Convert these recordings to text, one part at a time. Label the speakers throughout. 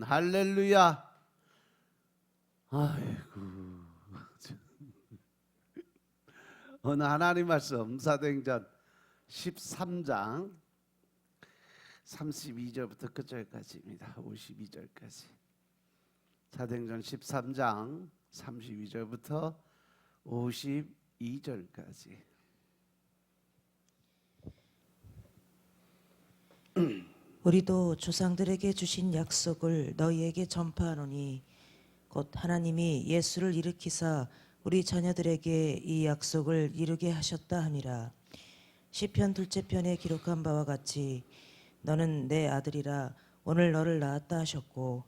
Speaker 1: 할렐루야. 아이고, 오늘 하나님 말씀 사도행전 13장 32절부터 끝절까지입니다. 52절까지. 사도행전 13장 32절부터 52절까지.
Speaker 2: 우리도 조상들에게 주신 약속을 너희에게 전파하노니 곧 하나님이 예수를 일으키사 우리 자녀들에게 이 약속을 이루게 하셨다 함이라. 시편 둘째 편에 기록한 바와 같이 너는 내 아들이라 오늘 너를 낳았다 하셨고,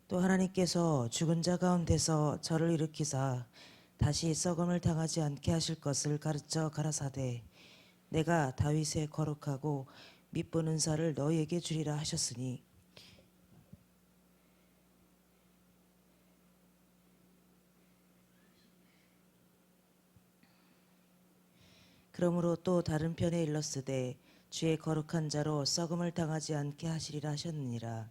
Speaker 2: 또 하나님께서 죽은 자 가운데서 저를 일으키사 다시 썩음을 당하지 않게 하실 것을 가르쳐 가라사대 내가 다윗의 거룩하고 미쁜 은사를 너희에게 주리라 하셨으니, 그러므로 또 다른 편에 일렀으되 주의 거룩한 자로 썩음을 당하지 않게 하시리라 하셨느니라.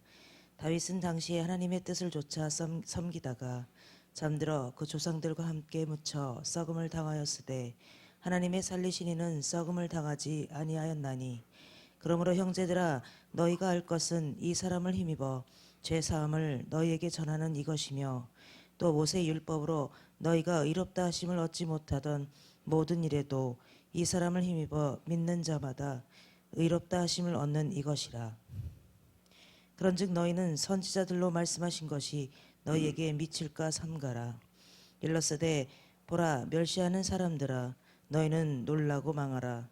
Speaker 2: 다윗은 당시에 하나님의 뜻을 조차 섬기다가 잠들어 그 조상들과 함께 묻혀 썩음을 당하였으되 하나님의 살리신 이는 썩음을 당하지 아니하였나니, 그러므로 형제들아 너희가 알 것은 이 사람을 힘입어 죄 사함을 너희에게 전하는 이것이며, 또 모세 율법으로 너희가 의롭다 하심을 얻지 못하던 모든 일에도 이 사람을 힘입어 믿는 자마다 의롭다 하심을 얻는 이것이라. 그런즉 너희는 선지자들로 말씀하신 것이 너희에게 미칠까 삼가라. 일렀으되 보라, 멸시하는 사람들아 너희는 놀라고 망하라.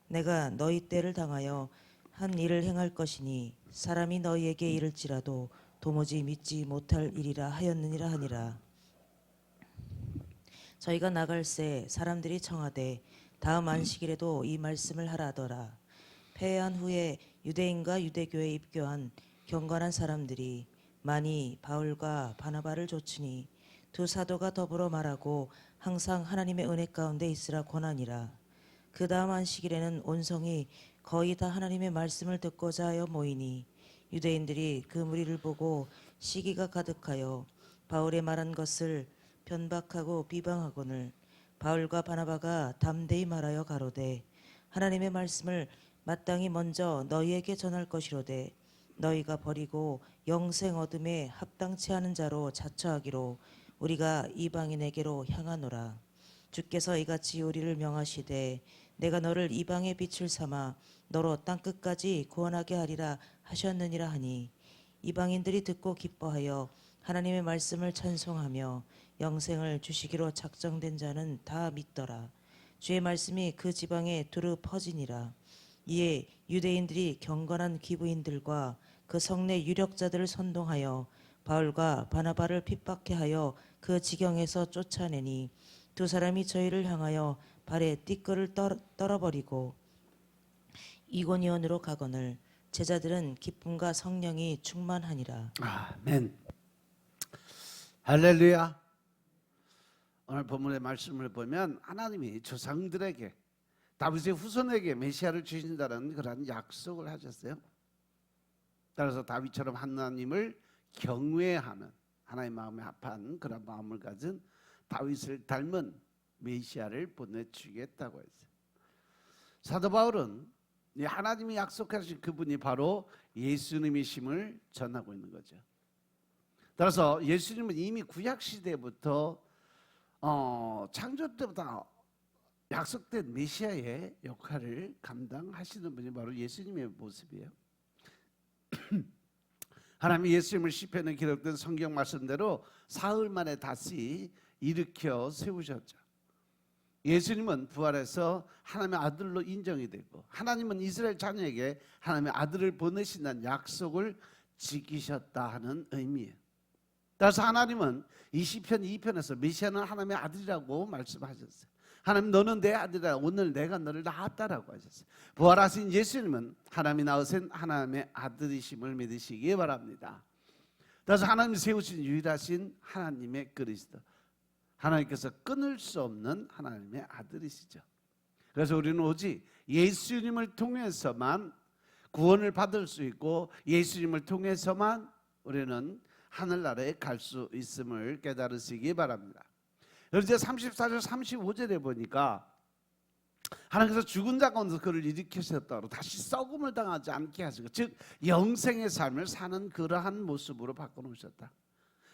Speaker 2: 내가 너희 때를 당하여 한 일을 행할 것이니 사람이 너희에게 이를지라도 도무지 믿지 못할 일이라 하였느니라 하니라. 저희가 나갈새 사람들이 청하되 다음 안식일에도 이 말씀을 하라더라. 패한 후에 유대인과 유대교에 입교한 경건한 사람들이 많이 바울과 바나바를 좇으니 두 사도가 더불어 말하고 항상 하나님의 은혜 가운데 있으라 권하니라. 그 다음 안식일에는 온 성이 거의 다 하나님의 말씀을 듣고자 하여 모이니 유대인들이 그 무리를 보고 시기가 가득하여 바울의 말한 것을 변박하고 비방하거늘 바울과 바나바가 담대히 말하여 가로되 하나님의 말씀을 마땅히 먼저 너희에게 전할 것이로되 너희가 버리고 영생 얻음에 합당치 않은 자로 자처하기로 우리가 이방인에게로 향하노라. 주께서 이같이 우리를 명하시되 내가 너를 이방의 빛을 삼아 너로 땅끝까지 구원하게 하리라 하셨느니라 하니, 이방인들이 듣고 기뻐하여 하나님의 말씀을 찬송하며 영생을 주시기로 작정된 자는 다 믿더라. 주의 말씀이 그 지방에 두루 퍼지니라. 이에 유대인들이 경건한 기부인들과 그 성내 유력자들을 선동하여 바울과 바나바를 핍박해 하여 그 지경에서 쫓아내니 두 사람이 저희를 향하여 발에 띠끌을 떨어버리고 이고니온으로 가거늘 제자들은 기쁨과 성령이 충만하니라.
Speaker 1: 아멘. 할렐루야. 오늘 본문의 말씀을 보면 하나님이 조상들에게 다윗의 후손에게 메시아를 주신다는 그런 약속을 하셨어요. 따라서 다윗처럼 하나님을 경외하는 하나님 마음에 합한 그런 마음을 가진 다윗을 닮은 메시아를 보내주겠다고 했어요. 사도 바울은 하나님이 약속하신 그분이 바로 예수님이심을 전하고 있는 거죠. 따라서 예수님은 이미 구약 시대부터 창조 때부터 약속된 메시아의 역할을 감당하시는 분이 바로 예수님의 모습이에요. 하나님이 예수님을 시편에 기록된 성경 말씀대로 사흘 만에 다시 일으켜 세우셨죠. 예수님은 부활해서 하나님의 아들로 인정이 되고 하나님은 이스라엘 자녀에게 하나님의 아들을 보내신다는 약속을 지키셨다 하는 의미예요. 따라서 하나님은 이 시편 2편에서 메시아는 하나님의 아들이라고 말씀하셨어요. 하나님 너는 내 아들이다. 오늘 내가 너를 낳았다라고 하셨어요. 부활하신 예수님은 하나님이 낳으신 하나님의 아들이심을 믿으시기 바랍니다. 따라서 하나님이 세우신 유일하신 하나님의 그리스도, 하나님께서 끊을 수 없는 하나님의 아들이시죠. 그래서 우리는 오직 예수님을 통해서만 구원을 받을 수 있고 예수님을 통해서만 우리는 하늘나라에 갈 수 있음을 깨달으시기 바랍니다. 그래서 이제 34절 35절에 보니까 하나님께서 죽은 자 가운데서 그를 일으키셨다고 다시 썩음을 당하지 않게 하시고, 즉 영생의 삶을 사는 그러한 모습으로 바꿔놓으셨다.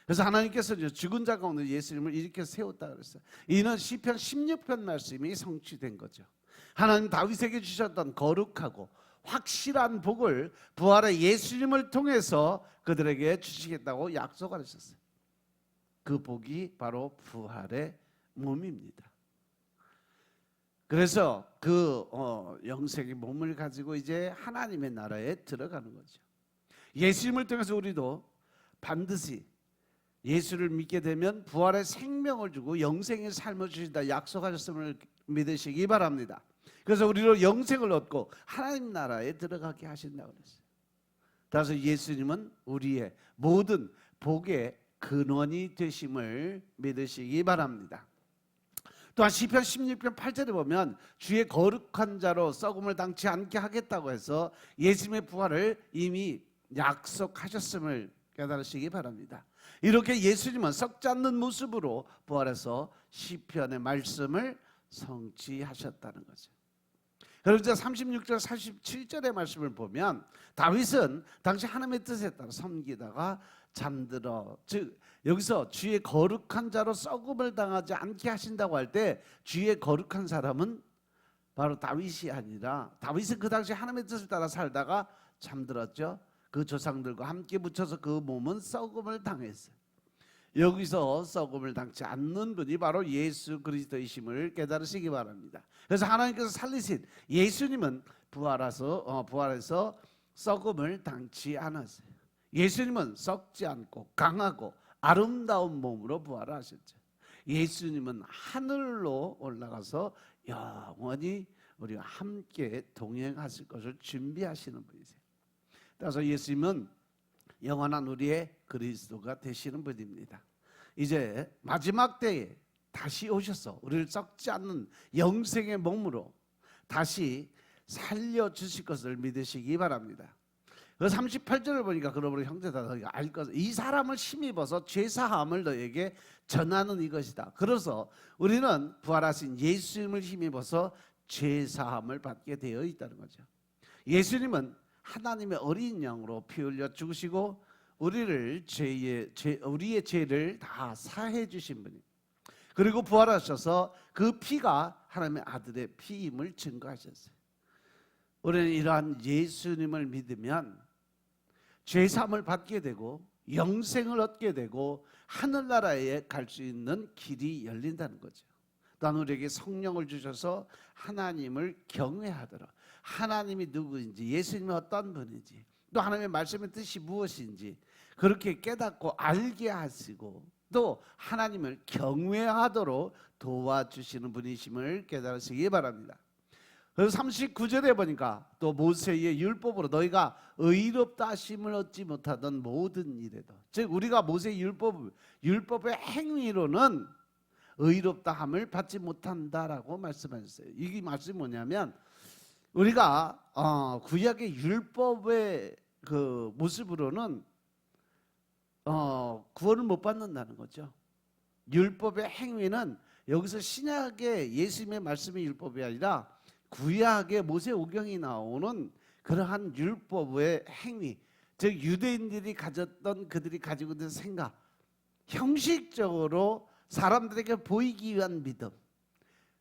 Speaker 1: 그래서 하나님께서 이제 죽은 자 가운데 예수님을 일으켜 세웠다 그랬어요. 이는 시편 16편 말씀이 성취된 거죠. 하나님 다윗에게 주셨던 거룩하고 확실한 복을 부활의 예수님을 통해서 그들에게 주시겠다고 약속하셨어요. 그 복이 바로 부활의 몸입니다. 그래서 그 영생의 몸을 가지고 이제 하나님의 나라에 들어가는 거죠. 예수님을 통해서 우리도 반드시 예수를 믿게 되면 부활의 생명을 주고 영생의 삶을 주신다 약속하셨음을 믿으시기 바랍니다. 그래서 우리로 영생을 얻고 하나님 나라에 들어가게 하신다고 그랬어요. 따라서 예수님은 우리의 모든 복의 근원이 되심을 믿으시기 바랍니다. 또한 시편 16편 8절에 보면 주의 거룩한 자로 썩음을 당치 않게 하겠다고 해서 예수님의 부활을 이미 약속하셨음을 깨달으시기 바랍니다. 이렇게 예수님은 썩지 않는 모습으로 부활해서 시편의 말씀을 성취하셨다는 거죠. 그리고 이제 36절 47절의 말씀을 보면 다윗은 당시 하나님의 뜻에 따라 섬기다가 잠들어, 즉 여기서 주의 거룩한 자로 썩음을 당하지 않게 하신다고 할 때 주의 거룩한 사람은 바로 다윗이 아니라, 다윗은 그 당시 하나님의 뜻을 따라 살다가 잠들었죠. 그 조상들과 함께 묻혀서 그 몸은 썩음을 당했어요. 여기서 썩음을 당치 않는 분이 바로 예수 그리스도이심을 깨달으시기 바랍니다. 그래서 하나님께서 살리신 예수님은 부활해서 썩음을 당치 않았어요. 예수님은 썩지 않고 강하고 아름다운 몸으로 부활하셨죠. 예수님은 하늘로 올라가서 영원히 우리와 함께 동행하실 것을 준비하시는 분이세요. 따라서 예수님은 영원한 우리의 그리스도가 되시는 분입니다. 이제 마지막 때에 다시 오셔서 우리를 썩지 않는 영생의 몸으로 다시 살려주실 것을 믿으시기 바랍니다. 그 38절을 보니까 그러므로 형제다 너희가 알 것을 이 사람을 힘입어서 죄사함을 너에게 전하는 이것이다. 그래서 우리는 부활하신 예수님을 힘입어서 죄사함을 받게 되어 있다는 거죠. 예수님은 하나님의 어린 양으로 피 흘려 죽으시고 우리의 죄를 다 사해 주신 분이, 그리고 부활하셔서 그 피가 하나님의 아들의 피임을 증거하셨어요. 우리는 이러한 예수님을 믿으면 죄사함을 받게 되고 영생을 얻게 되고 하늘나라에 갈 수 있는 길이 열린다는 거죠. 또한 우리에게 성령을 주셔서 하나님을 경외하도록, 하나님이 누구인지, 예수님이 어떤 분인지, 또 하나님의 말씀의 뜻이 무엇인지 그렇게 깨닫고 알게 하시고 또 하나님을 경외하도록 도와주시는 분이심을 깨달으시기 바랍니다. 그래서 39절에 보니까 또 모세의 율법으로 너희가 의롭다 하심을 얻지 못하던 모든 일에도, 즉 우리가 모세의 율법의 행위로는 의롭다 함을 받지 못한다라고 말씀하셨어요. 이게 말씀이 뭐냐면 우리가 구약의 율법의 그 모습으로는 구원을 못 받는다는 거죠. 율법의 행위는 여기서 신약의 예수님의 말씀이 율법이 아니라 구약의 모세오경이 나오는 그러한 율법의 행위, 즉 유대인들이 가졌던 그들이 가지고 있는 생각, 형식적으로 사람들에게 보이기 위한 믿음,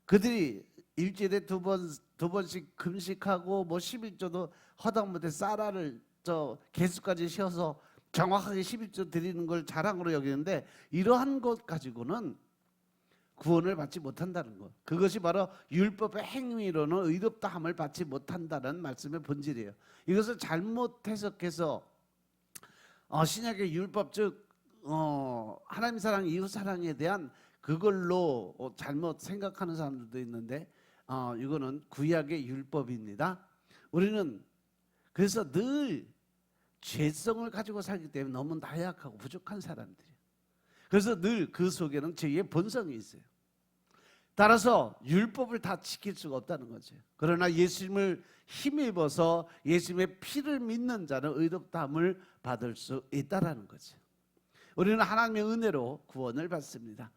Speaker 1: 그들이 일주일에 두 번씩 금식하고 뭐 11조도 허다못해 쌀알을 개수까지 셔서 정확하게 11조 드리는 걸 자랑으로 여기는데 이러한 것 가지고는 구원을 받지 못한다는 것, 그것이 바로 율법의 행위로는 의롭다함을 받지 못한다는 말씀의 본질이에요. 이것을 잘못 해석해서 신약의 율법, 즉 하나님 사랑, 이웃 사랑에 대한 그걸로 잘못 생각하는 사람들도 있는데 이거는 구약의 율법입니다. 우리는 그래서 늘 죄성을 가지고 살기 때문에 너무 나약하고 부족한 사람들이에요. 그래서 늘 그 속에는 죄의 본성이 있어요. 따라서 율법을 다 지킬 수가 없다는 거죠. 그러나 예수님을 힘입어서 예수님의 피를 믿는 자는 의롭다함을 받을 수 있다라는 거죠. 우리는 하나님의 은혜로 구원을 받습니다.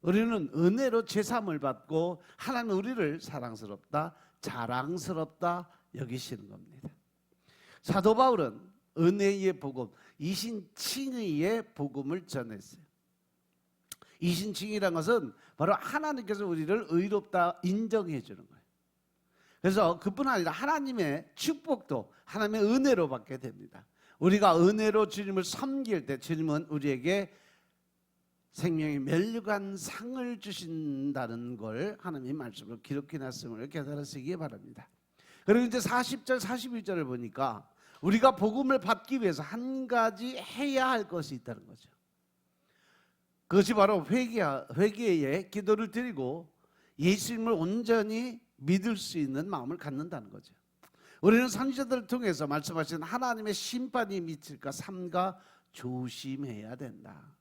Speaker 1: 우리는 은혜로 제사함을 받고 하나님 우리를 사랑스럽다, 자랑스럽다 여기시는 겁니다. 사도 바울은 은혜의 복음, 이신칭의의 복음을 전했어요. 이신칭의란 것은 바로 하나님께서 우리를 의롭다 인정해 주는 거예요. 그래서 그뿐 아니라 하나님의 축복도 하나님의 은혜로 받게 됩니다. 우리가 은혜로 주님을 섬길 때 주님은 우리에게 생명의 멸류관 상을 주신다는 걸 하나님의 말씀으로 기록해 놨음을 깨달으시기 바랍니다. 그리고 이제 40절 41절을 보니까 우리가 복음을 받기 위해서 한 가지 해야 할 것이 있다는 거죠. 그것이 바로 회개의 기도를 드리고 예수님을 온전히 믿을 수 있는 마음을 갖는다는 거죠. 우리는 선지자들을 통해서 말씀하신 하나님의 심판이 미칠까 삼가 조심해야 된다.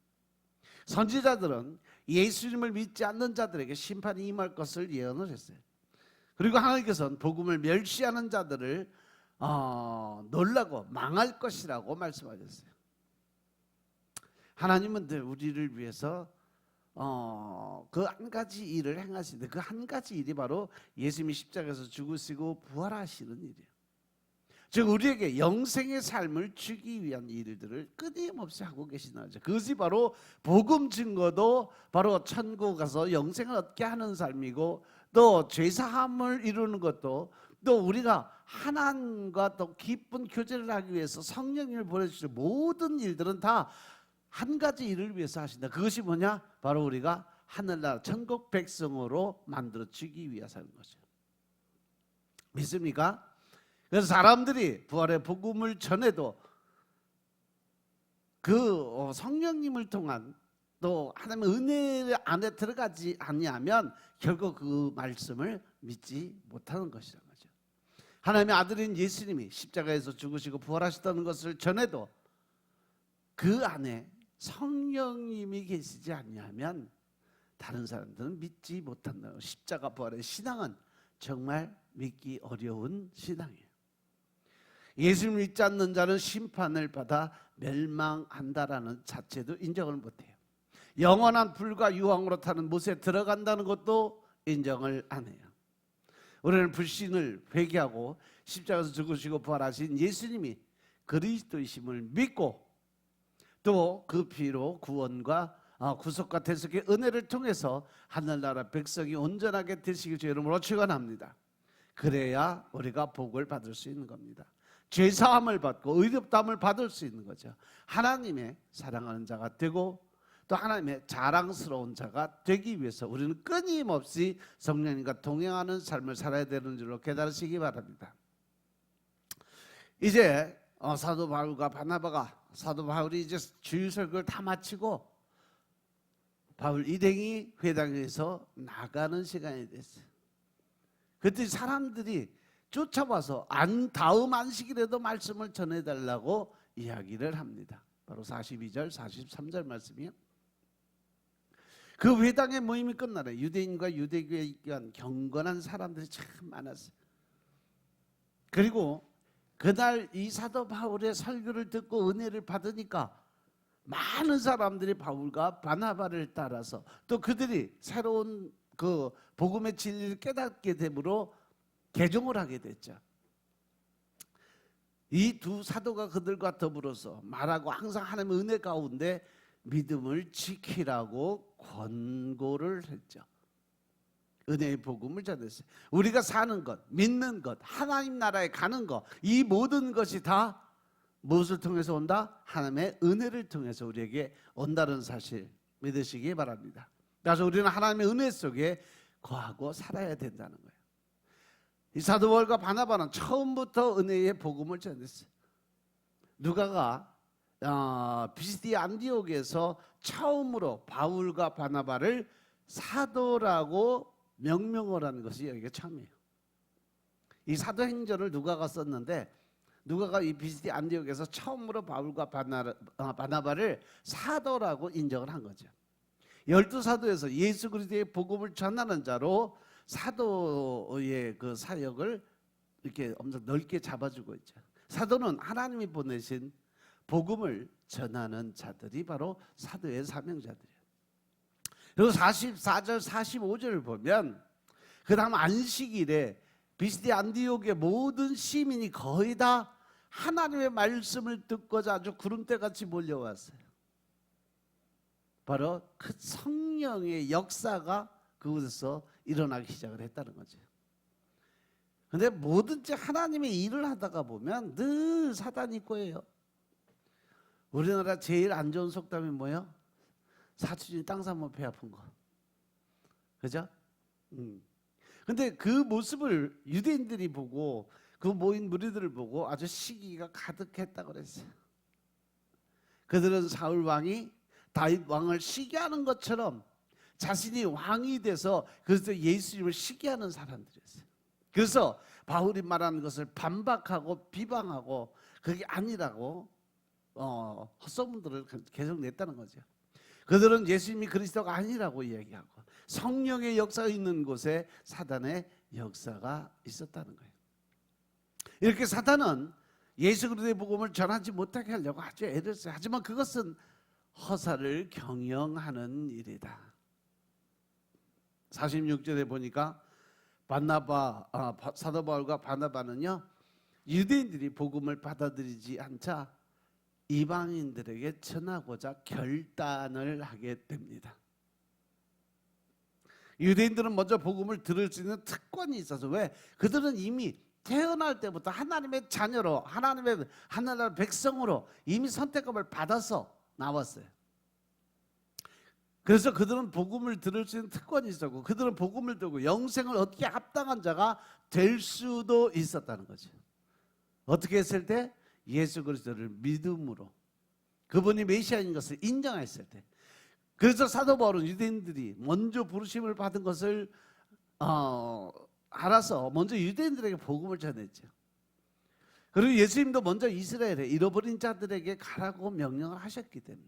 Speaker 1: 선지자들은 예수님을 믿지 않는 자들에게 심판이 임할 것을 예언을 했어요. 그리고 하나님께서는 복음을 멸시하는 자들을 놀라고 망할 것이라고 말씀하셨어요. 하나님은 우리를 위해서 그 한 가지 일을 행하시는데 그 한 가지 일이 바로 예수님이 십자가에서 죽으시고 부활하시는 일이에요. 즉 우리에게 영생의 삶을 주기 위한 일들을 끊임없이 하고 계시는 거죠. 그것이 바로 복음 증거도 바로 천국 가서 영생을 얻게 하는 삶이고 또 죄사함을 이루는 것도 또 우리가 하나님과 또 깊은 교제를 하기 위해서 성령님을 보내주시는 모든 일들은 다 한 가지 일을 위해서 하신다. 그것이 뭐냐? 바로 우리가 하늘나라 천국 백성으로 만들어지기 위해서 하는 거죠. 믿습니까? 그래서 사람들이 부활의 복음을 전해도 그 성령님을 통한 또 하나님의 은혜 안에 들어가지 아니하면 결국 그 말씀을 믿지 못하는 것이라는 거죠. 하나님의 아들인 예수님이 십자가에서 죽으시고 부활하셨다는 것을 전해도 그 안에 성령님이 계시지 아니하면 다른 사람들은 믿지 못한다. 십자가 부활의 신앙은 정말 믿기 어려운 신앙이에요. 예수님을 믿지 않는 자는 심판을 받아 멸망한다라는 자체도 인정을 못해요. 영원한 불과 유황으로 타는 못에 들어간다는 것도 인정을 안 해요. 우리는 불신을 회개하고 십자가에서 죽으시고 부활하신 예수님이 그리스도이심을 믿고 또 그 피로 구원과 구속과 대속의 은혜를 통해서 하늘나라 백성이 온전하게 되시기 주 이름으로 축원합니다. 그래야 우리가 복을 받을 수 있는 겁니다. 죄사함을 받고 의롭다함을 받을 수 있는 거죠. 하나님의 사랑하는 자가 되고 또 하나님의 자랑스러운 자가 되기 위해서 우리는 끊임없이 성령님과 동행하는 삶을 살아야 되는 줄로 깨달으시기 바랍니다. 이제 사도 바울과 바나바가 사도 바울이 이제 주일 설교를 다 마치고 바울 일행이 회당에서 나가는 시간이 됐어요. 그때 사람들이 쫓아와서 다음 안식일에도 말씀을 전해달라고 이야기를 합니다. 바로 42절 43절 말씀이요. 그 회당의 모임이 끝나라 유대인과 유대교에 입교한 경건한 사람들이 참 많았어요. 그리고 그날 이 사도 바울의 설교를 듣고 은혜를 받으니까 많은 사람들이 바울과 바나바를 따라서 또 그들이 새로운 그 복음의 진리를 깨닫게 되므로 개종을 하게 됐죠. 이 두 사도가 그들과 더불어서 말하고 항상 하나님의 은혜 가운데 믿음을 지키라고 권고를 했죠. 은혜의 복음을 전했어요. 우리가 사는 것, 믿는 것, 하나님 나라에 가는 것, 이 모든 것이 다 무엇을 통해서 온다? 하나님의 은혜를 통해서 우리에게 온다는 사실 믿으시기 바랍니다. 그래서 우리는 하나님의 은혜 속에 거하고 살아야 된다는 거예요. 이 사도 바울과 바나바는 처음부터 은혜의 복음을 전했어요. 누가가 비시디 안디옥에서 처음으로 바울과 바나바를 사도라고 명명을 한 것이 여기가 처음이에요. 이 사도행전을 누가가 썼는데 누가가 이 비시디 안디옥에서 처음으로 바울과 바나바를 사도라고 인정을 한 거죠. 열두 사도에서 예수 그리스도의 복음을 전하는 자로 사도의 그 사역을 이렇게 엄청 넓게 잡아주고 있죠. 사도는 하나님이 보내신 복음을 전하는 자들이 바로 사도의 사명자들이에요. 그리고 44절 45절을 보면 그 다음 안식일에 비스디 안디옥의 모든 시민이 거의 다 하나님의 말씀을 듣고자 아주 구름대같이 몰려왔어요. 바로 그 성령의 역사가 그곳에서 일어나기 시작을 했다는 거죠. 근데 뭐든지 하나님의 일을 하다가 보면 늘 사단이 꼬여요. 우리나라 제일 안 좋은 속담이 뭐예요? 사촌이 땅 사면 배 아픈 거. 그죠? 근데 그 모습을 유대인들이 보고 그 모인 무리들을 보고 아주 시기가 가득했다고 그랬어요. 그들은 사울 왕이 다윗 왕을 시기하는 것처럼 자신이 왕이 돼서 그래서 예수님을 시기하는 사람들이었어요. 그래서 바울이 말하는 것을 반박하고 비방하고 그게 아니라고 헛소문들을 계속 냈다는 거죠. 그들은 예수님이 그리스도가 아니라고 이야기하고 성령의 역사가 있는 곳에 사단의 역사가 있었다는 거예요. 이렇게 사단은 예수 그리스도의 복음을 전하지 못하게 하려고 아주 애를 써요. 하지만 그것은 허사를 경영하는 일이다. 46절에 보니까 사도 바울과 바나바는요, 유대인들이 복음을 받아들이지 않자 이방인들에게 전하고자 결단을 하게 됩니다. 유대인들은 먼저 복음을 들을 수 있는 특권이 있어서, 왜? 그들은 이미 태어날 때부터 하나님의 자녀로, 하나님의 백성으로 이미 선택감을 받아서 나왔어요. 그래서 그들은 복음을 들을 수 있는 특권이 있었고, 그들은 복음을 듣고 영생을 얻기에 합당한 자가 될 수도 있었다는 거죠. 어떻게 했을 때? 예수 그리스도를 믿음으로, 그분이 메시아인 것을 인정했을 때. 그래서 사도 바울은 유대인들이 먼저 부르심을 받은 것을 알아서 먼저 유대인들에게 복음을 전했죠. 그리고 예수님도 먼저 이스라엘에 잃어버린 자들에게 가라고 명령을 하셨기 때문에,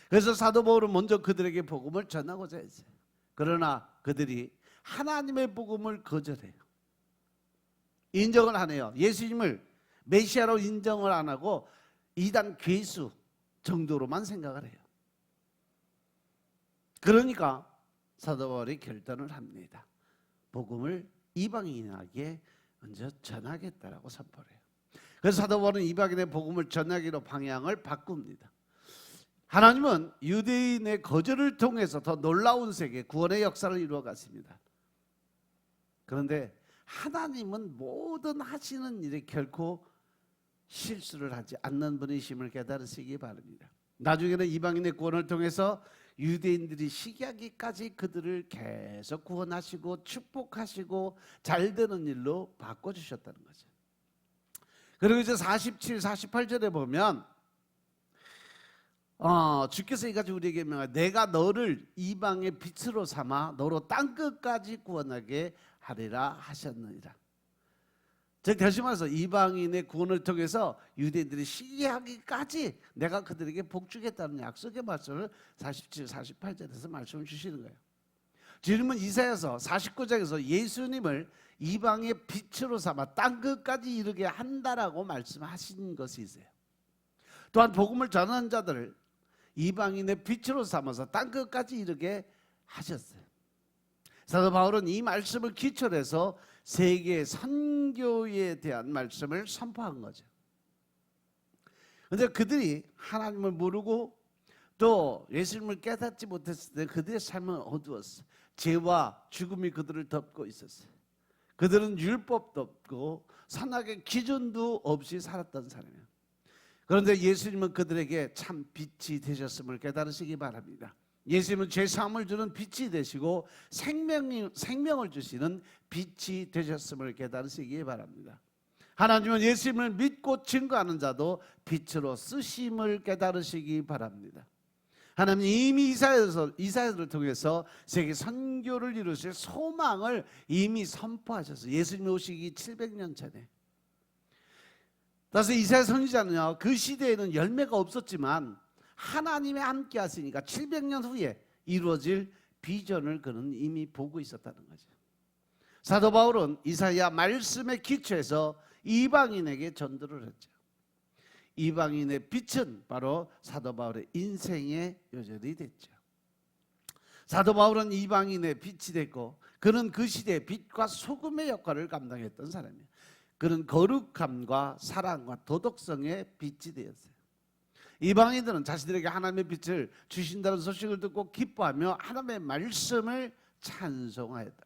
Speaker 1: 그래서 사도 바울은 먼저 그들에게 복음을 전하고자 했어요. 그러나 그들이 하나님의 복음을 거절해요. 인정을 안 해요. 예수님을 메시아로 인정을 안 하고 이단 괴수 정도로만 생각을 해요. 그러니까 사도 바울이 결단을 합니다. 복음을 이방인에게 먼저 전하겠다라고 선포해요. 그래서 사도 바울은 이방인의 복음을 전하기로 방향을 바꿉니다. 하나님은 유대인의 거절을 통해서 더 놀라운 세계, 구원의 역사를 이루어갔습니다. 그런데 하나님은 모든 하시는 일에 결코 실수를 하지 않는 분이심을 깨달으시기 바랍니다. 나중에는 이방인의 구원을 통해서 유대인들이 시기하기까지 그들을 계속 구원하시고 축복하시고 잘 되는 일로 바꿔주셨다는 거죠. 그리고 이제 47, 48절에 보면 주께서 이같이 우리에게 명하여 내가 너를 이방의 빛으로 삼아 너로 땅끝까지 구원하게 하리라 하셨느니라. 즉 다시 말해서 이방인의 구원을 통해서 유대인들이 시기하기까지 내가 그들에게 복주겠다는 약속의 말씀을 47, 48절에서 말씀을 주시는 거예요. 주님은 이사야서 49장에서 예수님을 이방의 빛으로 삼아 땅끝까지 이르게 한다라고 말씀하신 것이 있어요. 또한 복음을 전하는 자들을 이방인의 빛으로 삼아서 땅끝까지 이르게 하셨어요. 사도 바울은 이 말씀을 기초로 해서 세계 선교에 대한 말씀을 선포한 거죠. 그런데 그들이 하나님을 모르고 또 예수님을 깨닫지 못했을 때 그들의 삶은 어두웠어요. 죄와 죽음이 그들을 덮고 있었어요. 그들은 율법도 없고 선악의 기준도 없이 살았던 사람이에요. 그런데 예수님은 그들에게 참 빛이 되셨음을 깨달으시기 바랍니다. 예수님은 죄사함을 주는 빛이 되시고 생명을 주시는 빛이 되셨음을 깨달으시기 바랍니다. 하나님은 예수님을 믿고 증거하는 자도 빛으로 쓰심을 깨달으시기 바랍니다. 하나님 이미 이사야를 통해서 세계 선교를 이루실 소망을 이미 선포하셨어요. 예수님 오시기 700년 전에. 따라서 이사야 선지자는요, 그 시대에는 열매가 없었지만 하나님의 함께 하시니까 700년 후에 이루어질 비전을 그는 이미 보고 있었다는 거죠. 사도 바울은 이사야 말씀에 기초해서 이방인에게 전도를 했죠. 이방인의 빛은 바로 사도 바울의 인생의 요절이 됐죠. 사도 바울은 이방인의 빛이 됐고 그는 그 시대의 빛과 소금의 역할을 감당했던 사람이에요. 그는 거룩함과 사랑과 도덕성의 빛이 되었어요. 이방인들은 자신들에게 하나님의 빛을 주신다는 소식을 듣고 기뻐하며 하나님의 말씀을 찬송하였다.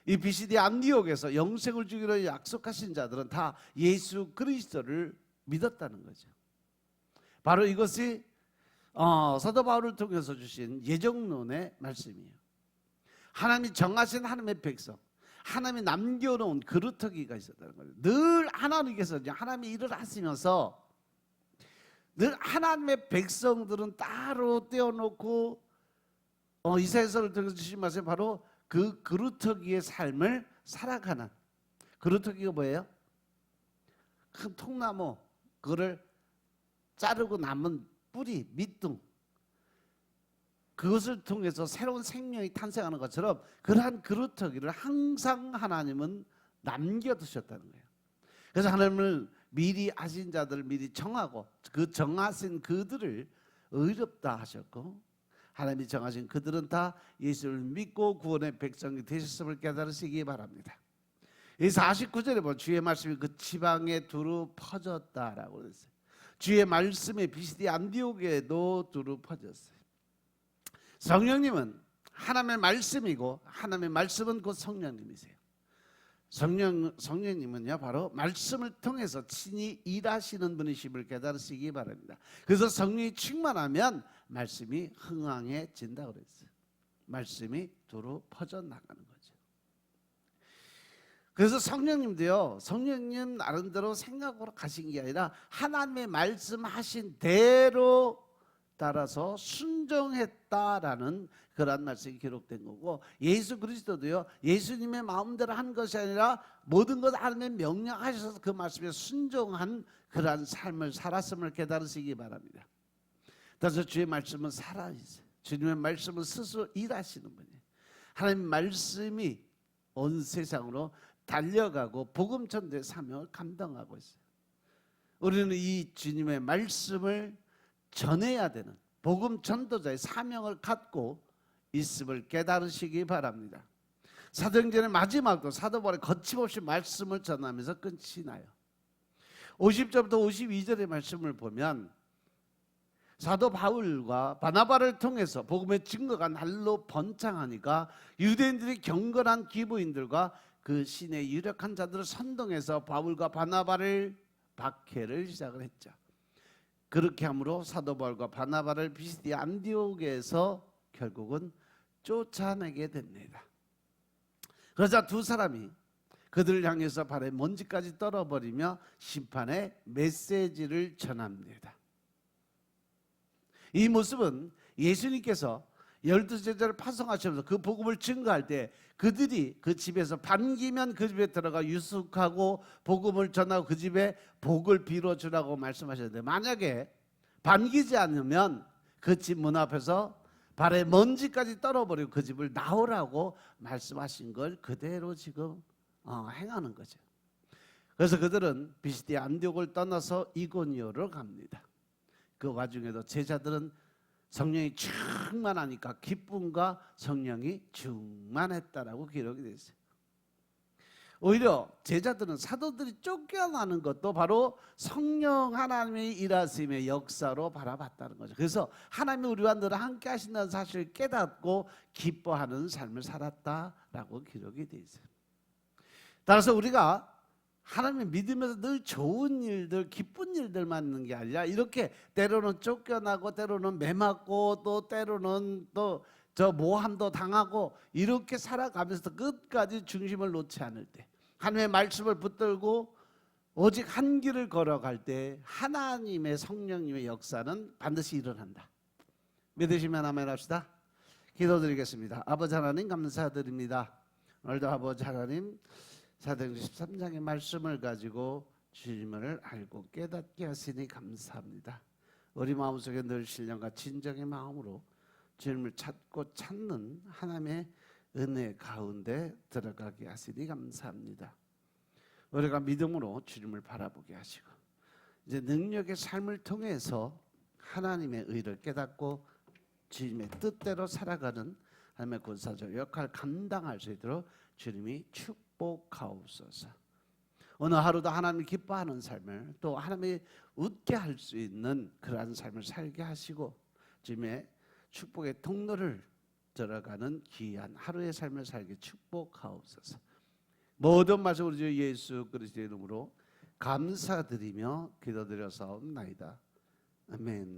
Speaker 1: 이 비시디 안디옥에서 영생을 주기로 약속하신 자들은 다 예수 그리스도를 믿었다는 거죠. 바로 이것이 사도 바울을 통해서 주신 예정론의 말씀이에요. 하나님이 정하신 하나님의 백성, 하나님이 남겨놓은 그루터기가 있었다는 거예요. 늘 하나님께서 하나님의 일을 하시면서 늘 하나님의 백성들은 따로 떼어놓고 이사야서를 통해서 주신 말씀 바로 그 그루터기의 삶을 살아가는. 그루터기가 뭐예요? 큰 통나무 그거를 자르고 남은 뿌리, 밑둥 그것을 통해서 새로운 생명이 탄생하는 것처럼 그러한 그루터기를 항상 하나님은 남겨두셨다는 거예요. 그래서 하나님을 미리 아신 자들을 미리 정하고 그 정하신 그들을 의롭다 하셨고 하나님이 정하신 그들은 다 예수를 믿고 구원의 백성이 되셨음을 깨달으시기 바랍니다. 이 49절에 보면 주의 말씀이 그 지방에 두루 퍼졌다라고 했어요. 주의 말씀의 비시디 안디옥에도 두루 퍼졌어요. 성령님은 하나님의 말씀이고 하나님의 말씀은 곧 성령님이세요. 성령님은요 바로 말씀을 통해서 친히 일하시는 분이심을 깨달으시기 바랍니다. 그래서 성령이 충만하면 말씀이 흥황해진다고 그랬어요. 말씀이 두루 퍼져나가는 거죠. 그래서 성령님도요, 성령님 나름대로 생각으로 가신 게 아니라 하나님의 말씀하신 대로 따라서 순종했다라는 그런 말씀이 기록된 거고, 예수 그리스도도요 예수님의 마음대로 한 것이 아니라 모든 것 하나님의 명령하셔서 그 말씀에 순종한 그러한 삶을 살았음을 깨달으시기 바랍니다. 따라서 주의 말씀은 살아있어요. 주님의 말씀은 스스로 일하시는 분이에요. 하나님 말씀이 온 세상으로 달려가고 복음 전도의 사명을 감당하고 있어요. 우리는 이 주님의 말씀을 전해야 되는 복음 전도자의 사명을 갖고 있음을 깨달으시기 바랍니다. 사도행전의 마지막도 사도 바울이 거침없이 말씀을 전하면서 끝이 나요. 50절부터 52절의 말씀을 보면 사도 바울과 바나바를 통해서 복음의 증거가 날로 번창하니까 유대인들이 경건한 기부인들과 그 신의 유력한 자들을 선동해서 바울과 바나바를 박해를 시작을 했죠. 그렇게 함으로 사도 바울과 바나바를 비시디 안디옥에서 결국은 쫓아내게 됩니다. 그러자 두 사람이 그들을 향해서 발에 먼지까지 떨어버리며 심판의 메시지를 전합니다. 이 모습은 예수님께서 12제자를 파송하시면서 그 복음을 증거할 때 그들이 그 집에서 반기면 그 집에 들어가 유숙하고 복음을 전하고 그 집에 복을 빌어주라고 말씀하셨는데, 만약에 반기지 않으면 그 집 문 앞에서 발에 먼지까지 떨어버리고 그 집을 나오라고 말씀하신 걸 그대로 지금 행하는 거죠. 그래서 그들은 비시디 안디옥을 떠나서 이고니오로 갑니다. 그 와중에도 제자들은 성령이 충만하니까 기쁨과 성령이 충만했다라고 기록이 되어 있어요. 오히려 제자들은 사도들이 쫓겨나는 것도 바로 성령 하나님의 일하심의 역사로 바라봤다는 거죠. 그래서 하나님이 우리와 늘 함께 하신다는 사실을 깨닫고 기뻐하는 삶을 살았다라고 기록이 되어 있어요. 따라서 우리가 하나님을 믿으면서 늘 좋은 일들, 기쁜 일들만 있는 게 아니라 이렇게 때로는 쫓겨나고 때로는 매맞고 또 때로는 또 저 모함도 당하고 이렇게 살아가면서 끝까지 중심을 놓지 않을 때, 하나님의 말씀을 붙들고 오직 한 길을 걸어갈 때 하나님의 성령님의 역사는 반드시 일어난다. 믿으시면 아멘 합시다. 기도드리겠습니다. 아버지 하나님 감사드립니다. 오늘도 아버지 하나님 사도행전 13장의 말씀을 가지고 주님을 알고 깨닫게 하시니 감사합니다. 우리 마음속에 늘 신령과 진정의 마음으로 주님을 찾고 찾는 하나님의 은혜 가운데 들어가게 하시니 감사합니다. 우리가 믿음으로 주님을 바라보게 하시고 이제 능력의 삶을 통해서 하나님의 의를 깨닫고 주님의 뜻대로 살아가는 하나님의 군사적 역할을 감당할 수 있도록 주님이 축복하옵소서. 어느 하루도 하나님을 기뻐하는 삶을 또 하나님이 웃게 할 수 있는 그러한 삶을 살게 하시고 주님의 축복의 통로를 들어가는 귀한 하루의 삶을 살게 축복하옵소서. 모든 말씀 우리 주 예수 그리스도의 이름으로 감사드리며 기도드려사옵나이다. 아멘.